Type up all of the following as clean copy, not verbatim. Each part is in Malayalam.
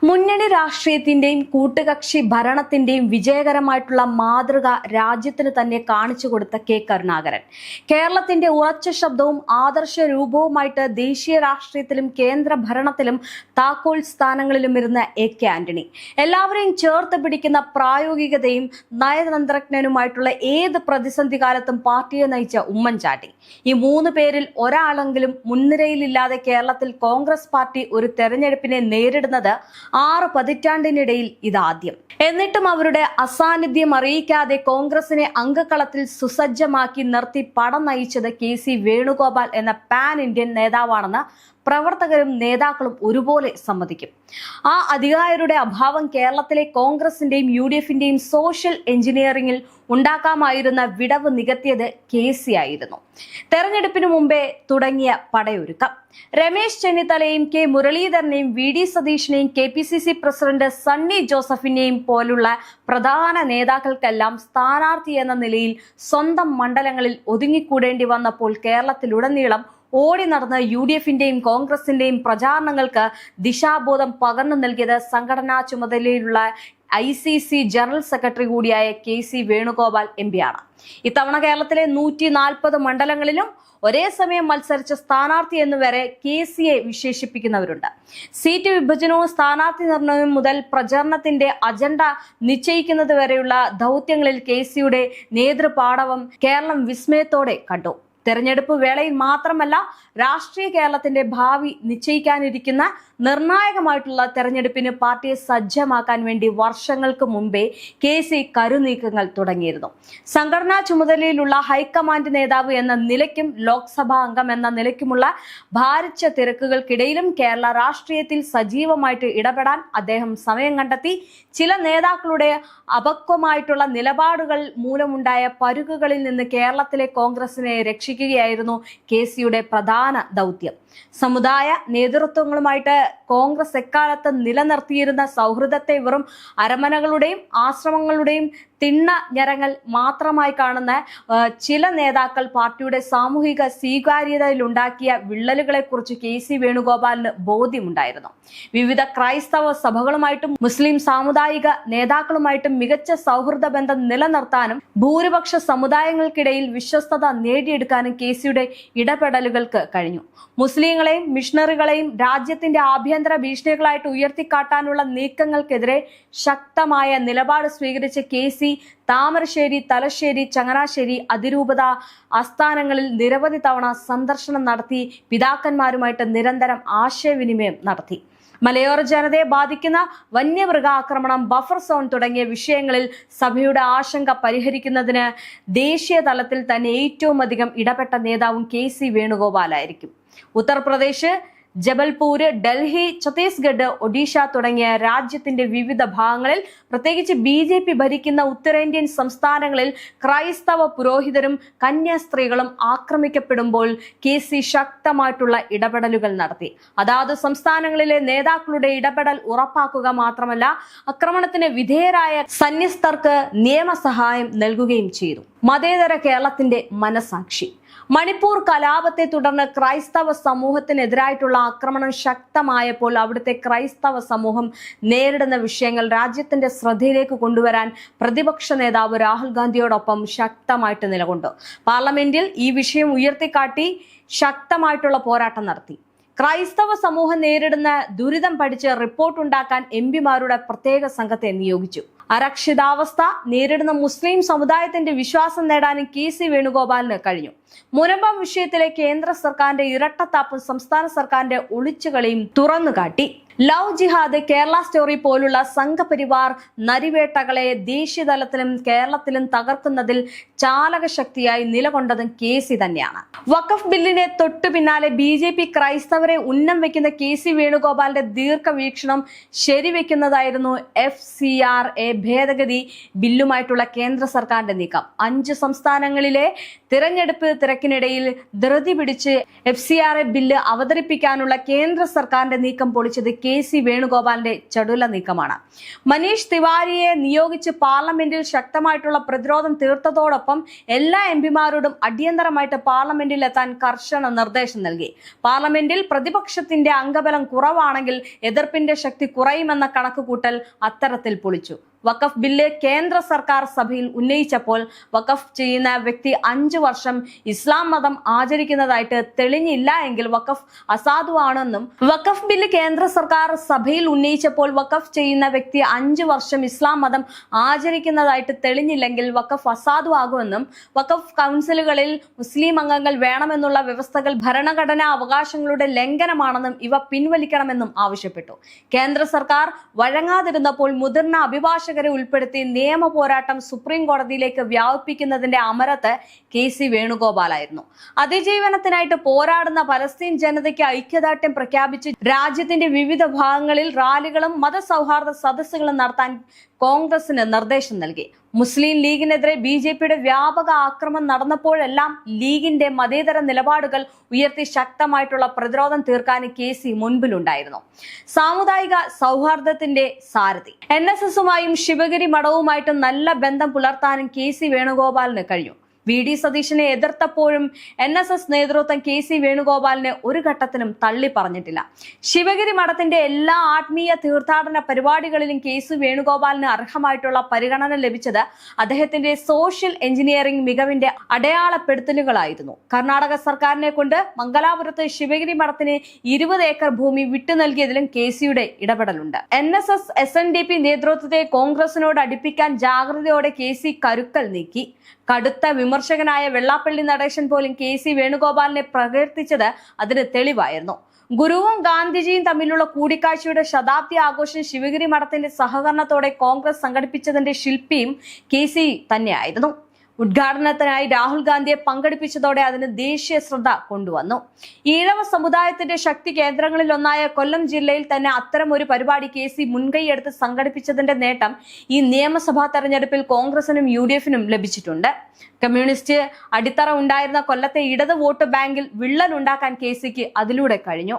മുന്നണി രാഷ്ട്രീയത്തിന്റെയും കൂട്ടുകക്ഷി ഭരണത്തിന്റെയും വിജയകരമായിട്ടുള്ള മാതൃക രാജ്യത്തിന് തന്നെ കാണിച്ചു കൊടുത്ത കെ കരുണാകരൻ കേരളത്തിന്റെ ഉറച്ച ശബ്ദവും ആദർശ രൂപവുമായിട്ട് ദേശീയ രാഷ്ട്രീയത്തിലും കേന്ദ്ര ഭരണത്തിലും താക്കോൽ സ്ഥാനങ്ങളിലും ഇരുന്ന കെ ആന്റണി എല്ലാവരെയും ചേർത്ത് പിടിക്കുന്ന പ്രായോഗികതയും നയതന്ത്രജ്ഞനുമായിട്ടുള്ള ഏത് പ്രതിസന്ധി കാലത്തും പാർട്ടിയെ നയിച്ച ഉമ്മൻചാണ്ടി ഈ മൂന്ന് പേരിൽ ഒരാളെങ്കിലും മുൻനിരയിലില്ലാതെ കേരളത്തിൽ കോൺഗ്രസ് പാർട്ടി ഒരു തെരഞ്ഞെടുപ്പിനെ നേരിടുന്നത് 6 പതിറ്റാണ്ടിനിടയിൽ ഇതാദ്യം. എന്നിട്ടും അവരുടെ അസാന്നിധ്യം അറിയിക്കാതെ കോൺഗ്രസിനെ അംഗക്കളത്തിൽ സുസജ്ജമാക്കി നിർത്തി പടം നയിച്ചത് കെ.സി. വേണുഗോപാൽ എന്ന പാൻ ഇന്ത്യൻ നേതാവാണെന്ന് പ്രവർത്തകരും നേതാക്കളും ഒരുപോലെ സമ്മതിക്കും. ആ അധികാരിയുടെ അഭാവം കേരളത്തിലെ കോൺഗ്രസിന്റെയും UDFന്റെയും സോഷ്യൽ എഞ്ചിനീയറിംഗിൽ ഉണ്ടാക്കാമായിരുന്ന വിടവ് നികത്തിയത് കെ.സി. ആയിരുന്നു. തെരഞ്ഞെടുപ്പിന് മുമ്പേ തുടങ്ങിയ പടയൊരുക്കം രമേശ് ചെന്നിത്തലയും കെ മുരളീധരനെയും VD സതീഷിനെയും KPCC പ്രസിഡന്റ് സണ്ണി ജോസഫിനെയും പോലുള്ള പ്രധാന നേതാക്കൾക്കെല്ലാം സ്ഥാനാർത്ഥി എന്ന നിലയിൽ സ്വന്തം മണ്ഡലങ്ങളിൽ ഒതുങ്ങിക്കൂടേണ്ടി വന്നപ്പോൾ കേരളത്തിലുടനീളം ഓടി നടന്ന് UDFന്റെയും കോൺഗ്രസിന്റെയും പ്രചാരണങ്ങൾക്ക് ദിശാബോധം പകർന്നു നൽകിയത് സംഘടനാ ചുമതലയിലുള്ള ICC ജനറൽ സെക്രട്ടറി കൂടിയായ കെ.സി. വേണുഗോപാൽ MP ആണ്. ഇത്തവണ കേരളത്തിലെ 140 മണ്ഡലങ്ങളിലും ഒരേ സമയം മത്സരിച്ച സ്ഥാനാർത്ഥി എന്നുവരെ കെ.സിയെ വിശേഷിപ്പിക്കുന്നവരുണ്ട്. സീറ്റ് വിഭജനവും സ്ഥാനാർത്ഥി നിർണയവും മുതൽ പ്രചരണത്തിന്റെ അജണ്ട നിശ്ചയിക്കുന്നത് വരെയുള്ള ദൗത്യങ്ങളിൽ കെ.സിയുടെ നേതൃപാടവം കേരളം വിസ്മയത്തോടെ കണ്ടു. തെരഞ്ഞെടുപ്പ് വേളയിൽ മാത്രമല്ല, രാഷ്ട്രീയ കേരളത്തിന്റെ ഭാവി നിശ്ചയിക്കാനിരിക്കുന്ന നിർണായകമായിട്ടുള്ള തെരഞ്ഞെടുപ്പിന് പാർട്ടിയെ സജ്ജമാക്കാൻ വേണ്ടി വർഷങ്ങൾക്ക് മുമ്പേ കെ.സി. കരുനീക്കങ്ങൾ തുടങ്ങിയിരുന്നു. സംഘടനാ ചുമതലയിലുള്ള ഹൈക്കമാൻഡ് നേതാവ് എന്ന നിലയ്ക്കും ലോക്സഭാ അംഗം എന്ന നിലയ്ക്കുമുള്ള ഭാരിച്ച തിരക്കുകൾക്കിടയിലും കേരള രാഷ്ട്രീയത്തിൽ സജീവമായിട്ട് ഇടപെടാൻ അദ്ദേഹം സമയം കണ്ടെത്തി. ചില നേതാക്കളുടെ അപക്വമായിട്ടുള്ള നിലപാടുകൾ മൂലമുണ്ടായ പരുക്കുകളിൽ നിന്ന് കേരളത്തിലെ കോൺഗ്രസിനെ രക്ഷിക്കുകയായിരുന്നു കെ.സിയുടെ പ്രധാന ദൗത്യം. സമുദായ നേതൃത്വങ്ങളുമായിട്ട് കോൺഗ്രസ് എക്കാലത്ത് നിലനിർത്തിയിരുന്ന സൗഹൃദത്തെ വെറും അരമനകളുടെയും ആശ്രമങ്ങളുടെയും തിണ്ണ ഞരങ്ങൾ മാത്രമായി കാണുന്ന ചില നേതാക്കൾ പാർട്ടിയുടെ സാമൂഹിക സ്വീകാര്യതയിലുണ്ടാക്കിയ വിള്ളലുകളെ കുറിച്ച് കെ.സി. വേണുഗോപാലിന് ബോധ്യമുണ്ടായിരുന്നു. വിവിധ ക്രൈസ്തവ സഭകളുമായിട്ടും മുസ്ലിം സാമുദായിക നേതാക്കളുമായിട്ടും മികച്ച സൗഹൃദ ബന്ധം നിലനിർത്താനും ഭൂരിപക്ഷ സമുദായങ്ങൾക്കിടയിൽ വിശ്വസ്തത നേടിയെടുക്കാനും കെ.സിയുടെ ഇടപെടലുകൾക്ക് കഴിഞ്ഞു. മുസ്ലിങ്ങളെയും മിഷണറികളെയും രാജ്യത്തിന്റെ ആഭ്യന്തര ഭീഷണികളായിട്ട് ഉയർത്തിക്കാട്ടാനുള്ള നീക്കങ്ങൾക്കെതിരെ ശക്തമായ നിലപാട് സ്വീകരിച്ച കെ.സി. താമരശ്ശേരി, തലശ്ശേരി, ചങ്ങനാശ്ശേരി അതിരൂപത ആസ്ഥാനങ്ങളിൽ നിരവധി തവണ സന്ദർശനം നടത്തി പിതാക്കന്മാരുമായിട്ട് നിരന്തരം ആശയവിനിമയം നടത്തി. മലയോര ജനതയെ ബാധിക്കുന്ന വന്യമൃഗാക്രമണം, ബഫർ സോൺ തുടങ്ങിയ വിഷയങ്ങളിൽ സഭയുടെ ആശങ്ക പരിഹരിക്കുന്നതിന് ദേശീയ തലത്തിൽ തന്നെ ഏറ്റവും അധികം ഇടപെട്ട നേതാവും കെ.സി. വേണുഗോപാലായിരിക്കും. ഉത്തർപ്രദേശ്, ജബൽപൂര്, ഡൽഹി, ഛത്തീസ്ഗഡ്, ഒഡീഷ തുടങ്ങിയ രാജ്യത്തിന്റെ വിവിധ ഭാഗങ്ങളിൽ, പ്രത്യേകിച്ച് BJP ഭരിക്കുന്ന ഉത്തരേന്ത്യൻ സംസ്ഥാനങ്ങളിൽ ക്രൈസ്തവ പുരോഹിതരും കന്യാസ്ത്രീകളും ആക്രമിക്കപ്പെടുമ്പോൾ കെ.സി. ശക്തമായിട്ടുള്ള ഇടപെടലുകൾ നടത്തി. അതാത് സംസ്ഥാനങ്ങളിലെ നേതാക്കളുടെ ഇടപെടൽ ഉറപ്പാക്കുക മാത്രമല്ല, ആക്രമണത്തിന് വിധേയരായ സന്യസ്തർക്ക് നിയമസഹായം നൽകുകയും ചെയ്തു. മതേതര കേരളത്തിന്റെ മനസാക്ഷി. മണിപ്പൂർ കലാപത്തെ തുടർന്ന് ക്രൈസ്തവ സമൂഹത്തിനെതിരായിട്ടുള്ള ആക്രമണം ശക്തമായപ്പോൾ അവിടുത്തെ ക്രൈസ്തവ സമൂഹം നേരിടുന്ന വിഷയങ്ങൾ രാജ്യത്തിന്റെ ശ്രദ്ധയിലേക്ക് കൊണ്ടുവരാൻ പ്രതിപക്ഷ നേതാവ് രാഹുൽ ഗാന്ധിയോടൊപ്പം ശക്തമായിട്ട് നിലകൊണ്ടു. പാർലമെന്റിൽ ഈ വിഷയം ഉയർത്തിക്കാട്ടി ശക്തമായിട്ടുള്ള പോരാട്ടം നടത്തി. ക്രൈസ്തവ സമൂഹം നേരിടുന്ന ദുരിതം പഠിച്ച് റിപ്പോർട്ടുണ്ടാക്കാൻ MP-മാരുടെ പ്രത്യേക സംഘത്തെ നിയോഗിച്ചു. അരക്ഷിതാവസ്ഥ നേരിടുന്ന മുസ്ലിം സമുദായത്തിന്റെ വിശ്വാസം നേടാനും കെ.സി. വേണുഗോപാലിന് കഴിഞ്ഞു. മുനമ്പം വിഷയത്തിലെ കേന്ദ്ര സർക്കാരിന്റെ ഇരട്ടത്താപ്പും സംസ്ഥാന സർക്കാരിന്റെ ഒളിച്ചുകളിയും തുറന്നുകാട്ടി. ലവ് ജിഹാദ്, കേരള സ്റ്റോറി പോലുള്ള സംഘപരിവാർ നരിവേട്ടകളെ ദേശീയതലത്തിലും കേരളത്തിലും തകർക്കുന്നതിൽ ചാലകശക്തിയായി നിലകൊണ്ടതും കെ.സി. തന്നെയാണ്. വഖഫ് ബില്ലിനെ തൊട്ടു പിന്നാലെ BJP ക്രൈസ്തവരെ ഉന്നം വെക്കുന്ന കെ.സി. വേണുഗോപാലിന്റെ ദീർഘവീക്ഷണം ശരിവെക്കുന്നതായിരുന്നു FCRA ഭേദഗതി ബില്ലുമായിട്ടുള്ള കേന്ദ്ര സർക്കാരിന്റെ നീക്കം. 5 സംസ്ഥാനങ്ങളിലെ തിരഞ്ഞെടുപ്പ് തിരക്കിനിടയിൽ ധൃതി പിടിച്ച് FCRA ബില്ല് അവതരിപ്പിക്കാനുള്ള കേന്ദ്ര സർക്കാരിന്റെ നീക്കം പൊളിച്ചത് KC വേണുഗോപാലിന്റെ ചടുല നീക്കമാണ്. മനീഷ് തിവാരിയെ നിയോഗിച്ച് പാർലമെന്റിൽ ശക്തമായിട്ടുള്ള പ്രതിരോധം തീർത്തതോടൊപ്പം എല്ലാ MPമാരോടും അടിയന്തരമായിട്ട് പാർലമെന്റിൽ എത്താൻ കർശന നിർദ്ദേശം നൽകി. പാർലമെന്റിൽ പ്രതിപക്ഷത്തിന്റെ അംഗബലം കുറവാണെങ്കിൽ എതിർപ്പിന്റെ ശക്തി കുറയുമെന്ന കണക്കുകൂട്ടൽ അത്തരത്തിൽ പൊളിച്ചു. വഖഫ് ബില്ല് കേന്ദ്ര സർക്കാർ സഭയിൽ ഉന്നയിച്ചപ്പോൾ വഖഫ് ചെയ്യുന്ന വ്യക്തി 5 വർഷം ഇസ്ലാം മതം ആചരിക്കുന്നതായിട്ട് തെളിഞ്ഞില്ല എങ്കിൽ വഖഫ് അസാധുവാണെന്നും, വഖഫ് ബില്ല് കേന്ദ്ര സർക്കാർ സഭയിൽ ഉന്നയിച്ചപ്പോൾ വഖഫ് ചെയ്യുന്ന വ്യക്തി 5 വർഷം ഇസ്ലാം മതം ആചരിക്കുന്നതായിട്ട് തെളിഞ്ഞില്ലെങ്കിൽ വഖഫ് അസാധുവാകുമെന്നും, വഖഫ് കൗൺസിലുകളിൽ മുസ്ലിം അംഗങ്ങൾ വേണമെന്നുള്ള വ്യവസ്ഥകൾ ഭരണഘടനാ അവകാശങ്ങളുടെ ലംഘനമാണെന്നും ഇവ പിൻവലിക്കണമെന്നും ആവശ്യപ്പെട്ടു. കേന്ദ്ര സർക്കാർ വഴങ്ങാതിരുന്നപ്പോൾ മുതിർന്ന അഭിഭാഷകരെ ഉൾപ്പെടുത്തി നിയമ പോരാട്ടം സുപ്രീം കോടതിയിലേക്ക് വ്യാപിപ്പിക്കുന്നതിന്റെ അമരത്ത് KC വേണുഗോപാലായിരുന്നു. അതിജീവനത്തിനായിട്ട് പോരാടുന്ന പലസ്തീൻ ജനതയ്ക്ക് ഐക്യദാർഢ്യം പ്രഖ്യാപിച്ച് രാജ്യത്തിന്റെ വിവിധ ഭാഗങ്ങളിൽ റാലികളും മതസൗഹാർദ്ദ സദസ്സുകളും നടത്താൻ കോൺഗ്രസിന് നിർദ്ദേശം നൽകി. മുസ്ലിം ലീഗിനെതിരെ BJPയുടെ വ്യാപക ആക്രമണം നടന്നപ്പോഴെല്ലാം ലീഗിന്റെ മതേതര നിലപാടുകൾ ഉയർത്തി ശക്തമായിട്ടുള്ള പ്രതിരോധം തീർക്കാൻ KC മുൻപിലുണ്ടായിരുന്നു. സാമുദായിക സൗഹാർദ്ദത്തിന്റെ സാരഥി. NSSുമായും ശിവഗിരി മഠവുമായിട്ടും നല്ല ബന്ധം പുലർത്താനും KC വേണുഗോപാലിന് കഴിഞ്ഞു. VD സതീശനെ എതിർത്തപ്പോഴും NSS നേതൃത്വം KC വേണുഗോപാലിനെ ഒരു ഘട്ടത്തിലും തള്ളി പറഞ്ഞിട്ടില്ല. ശിവഗിരി മഠത്തിന്റെ എല്ലാ ആത്മീയ തീർത്ഥാടന പരിപാടികളിലും KC വേണുഗോപാലിന് അർഹമായിട്ടുള്ള പരിഗണന ലഭിച്ചത് അദ്ദേഹത്തിന്റെ സോഷ്യൽ എഞ്ചിനീയറിംഗ് മികവിന്റെ അടയാളപ്പെടുത്തലുകളായിരുന്നു. കർണാടക സർക്കാരിനെ കൊണ്ട് മംഗലാപുരത്ത് ശിവഗിരി മഠത്തിന് 20 ഏക്കർ ഭൂമി വിട്ടു നൽകിയതിലും KCയുടെ ഇടപെടലുണ്ട്. NSS SNDP നേതൃത്വത്തെ കോൺഗ്രസിനോട് അടുപ്പിക്കാൻ ജാഗ്രതയോടെ KC കരുക്കൾ നീക്കി. കടുത്ത വിമർശകനായ വെള്ളാപ്പള്ളി നടേശൻ പോലും KC വേണുഗോപാലിനെ പ്രകീർത്തിച്ചത് അതിന് തെളിവായിരുന്നു. ഗുരുവും ഗാന്ധിജിയും തമ്മിലുള്ള കൂടിക്കാഴ്ചയുടെ ശതാബ്ദി ആഘോഷം ശിവഗിരി മഠത്തിന്റെ സഹകരണത്തോടെ കോൺഗ്രസ് സംഘടിപ്പിച്ചതിന്റെ ശില്പിയും KC തന്നെയായിരുന്നു. ഉദ്ഘാടനത്തിനായി രാഹുൽ ഗാന്ധിയെ പങ്കെടുപ്പിച്ചതോടെ അതിന് ദേശീയ ശ്രദ്ധ കൊണ്ടുവന്നു. ഈഴവ സമുദായത്തിന്റെ ശക്തി കേന്ദ്രങ്ങളിൽ ഒന്നായ കൊല്ലം ജില്ലയിൽ തന്നെ അത്തരം ഒരു പരിപാടി KC മുൻകൈയെടുത്ത് സംഘടിപ്പിച്ചതിന്റെ നേട്ടം ഈ നിയമസഭാ തെരഞ്ഞെടുപ്പിൽ കോൺഗ്രസിനും UDFനും ലഭിച്ചിട്ടുണ്ട്. കമ്മ്യൂണിസ്റ്റ് അടിത്തറ ഉണ്ടായിരുന്ന കൊല്ലത്തെ ഇടത് വോട്ട് ബാങ്കിൽ വിള്ളലുണ്ടാക്കാൻ KCക്ക് അതിലൂടെ കഴിഞ്ഞു.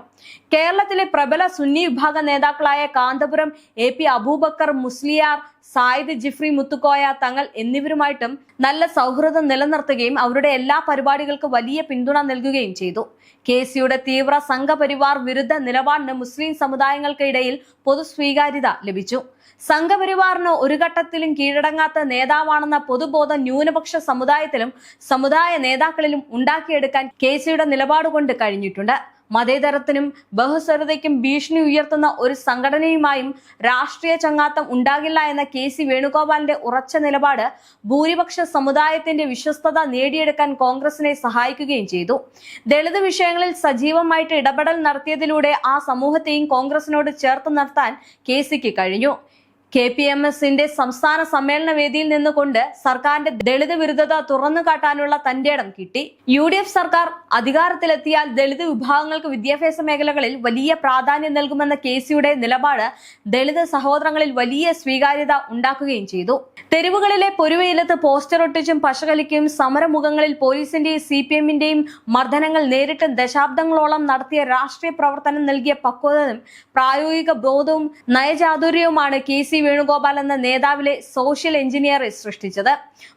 കേരളത്തിലെ പ്രബല സുന്നി വിഭാഗ നേതാക്കളായ കാന്തപുരം AP അബൂബക്കർ മുസ്ലിയാർ, സായിദ് ജിഫ്രി മുത്തുക്കോയ തങ്ങൾ എന്നിവരുമായിട്ടും നല്ല സൗഹൃദം നിലനിർത്തുകയും അവരുടെ എല്ലാ പരിപാടികൾക്ക് വലിയ പിന്തുണ നൽകുകയും ചെയ്തു. KCയുടെ തീവ്ര സംഘപരിവാർ വിരുദ്ധ നിലപാടിന് മുസ്ലിം സമുദായങ്ങൾക്കിടയിൽ പൊതു സ്വീകാര്യത ലഭിച്ചു. സംഘപരിവാറിന് ഒരു ഘട്ടത്തിലും കീഴടങ്ങാത്ത നേതാവാണെന്ന പൊതുബോധം ന്യൂനപക്ഷ സമുദായത്തിലും സമുദായ നേതാക്കളിലും ഉണ്ടാക്കിയെടുക്കാൻ KCയുടെ നിലപാടുകൊണ്ട് കഴിഞ്ഞിട്ടുണ്ട്. മതേതരത്തിനും ബഹുസ്വരതയ്ക്കും ഭീഷണി ഉയർത്തുന്ന ഒരു സംഘടനയുമായും രാഷ്ട്രീയ ചങ്ങാത്തം ഉണ്ടാകില്ല എന്ന KC വേണുഗോപാലിന്റെ ഉറച്ച നിലപാട് ഭൂരിപക്ഷ സമുദായത്തിന്റെ വിശ്വസ്തത നേടിയെടുക്കാൻ കോൺഗ്രസിനെ സഹായിക്കുകയും ചെയ്തു. ദളിത് വിഷയങ്ങളിൽ സജീവമായിട്ട് ഇടപെടൽ നടത്തിയതിലൂടെ ആ സമൂഹത്തെയും കോൺഗ്രസിനോട് ചേർത്ത് നിർത്താൻ KCക്ക് കഴിഞ്ഞു. KPMSന്റെ സംസ്ഥാന സമ്മേളന വേദിയിൽ നിന്നുകൊണ്ട് സർക്കാരിന്റെ ദളിത് വിരുദ്ധത തുറന്നു കാട്ടാനുള്ള തന്റെ ഇടം കിട്ടി. UDF സർക്കാർ അധികാരത്തിലെത്തിയാൽ ദളിത് വിഭാഗങ്ങൾക്ക് വിദ്യാഭ്യാസ മേഖലകളിൽ വലിയ പ്രാധാന്യം നൽകുമെന്ന KCയുടെ നിലപാട് ദളിത് സഹോദരങ്ങളിൽ വലിയ സ്വീകാര്യത ഉണ്ടാക്കുകയും ചെയ്തു. തെരുവുകളിലെ പൊരുവെയിലത്ത് പോസ്റ്റർ ഒട്ടിച്ചും പശകലിക്കും സമരമുഖങ്ങളിൽ പോലീസിന്റെയും CPMന്റെയും മർദ്ദനങ്ങൾ നേരിട്ട് ദശാബ്ദങ്ങളോളം നടത്തിയ രാഷ്ട്രീയ പ്രവർത്തനം നൽകിയ പക്വതയും പ്രായോഗിക ബോധവും നയചാതുര്യവുമാണ് KC വേണുഗോപാൽ എന്ന നേതാവിലെ സോഷ്യൽ എഞ്ചിനീയറെ സൃഷ്ടിച്ചത്.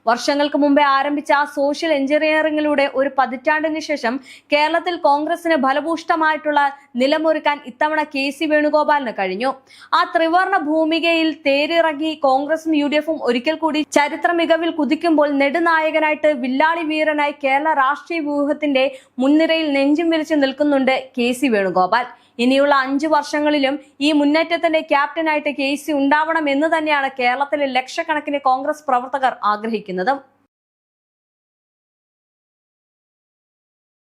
വർഷങ്ങൾക്ക് മുമ്പേ ആരംഭിച്ച ആ സോഷ്യൽ എഞ്ചിനീയറിംഗിലൂടെ ഒരു പതിറ്റാണ്ടിന് ശേഷം കേരളത്തിൽ കോൺഗ്രസിന് ഫലഭൂഷ്ടമായിട്ടുള്ള നിലമൊരുക്കാൻ ഇത്തവണ KC വേണുഗോപാലിന് കഴിഞ്ഞു. ആ ത്രിവർണ ഭൂമികയിൽ തേരിറങ്ങി കോൺഗ്രസും UDFും ഒരിക്കൽ കൂടി ചരിത്ര മികവിൽ കുതിക്കുമ്പോൾ നെടുനായകനായിട്ട് വില്ലാളി വീരനായി കേരള രാഷ്ട്രീയ വ്യൂഹത്തിന്റെ മുൻനിരയിൽ നെഞ്ചും വിരിച്ചു നിൽക്കുന്നുണ്ട് KC വേണുഗോപാൽ. ഇനിയുള്ള 5 വർഷങ്ങളിലും ഈ മുന്നേറ്റത്തിന്റെ ക്യാപ്റ്റനായിട്ട് KC ഉണ്ടാവണം എന്ന് തന്നെയാണ് കേരളത്തിലെ ലക്ഷക്കണക്കിന് കോൺഗ്രസ് പ്രവർത്തകർ ആഗ്രഹിക്കുന്നത്.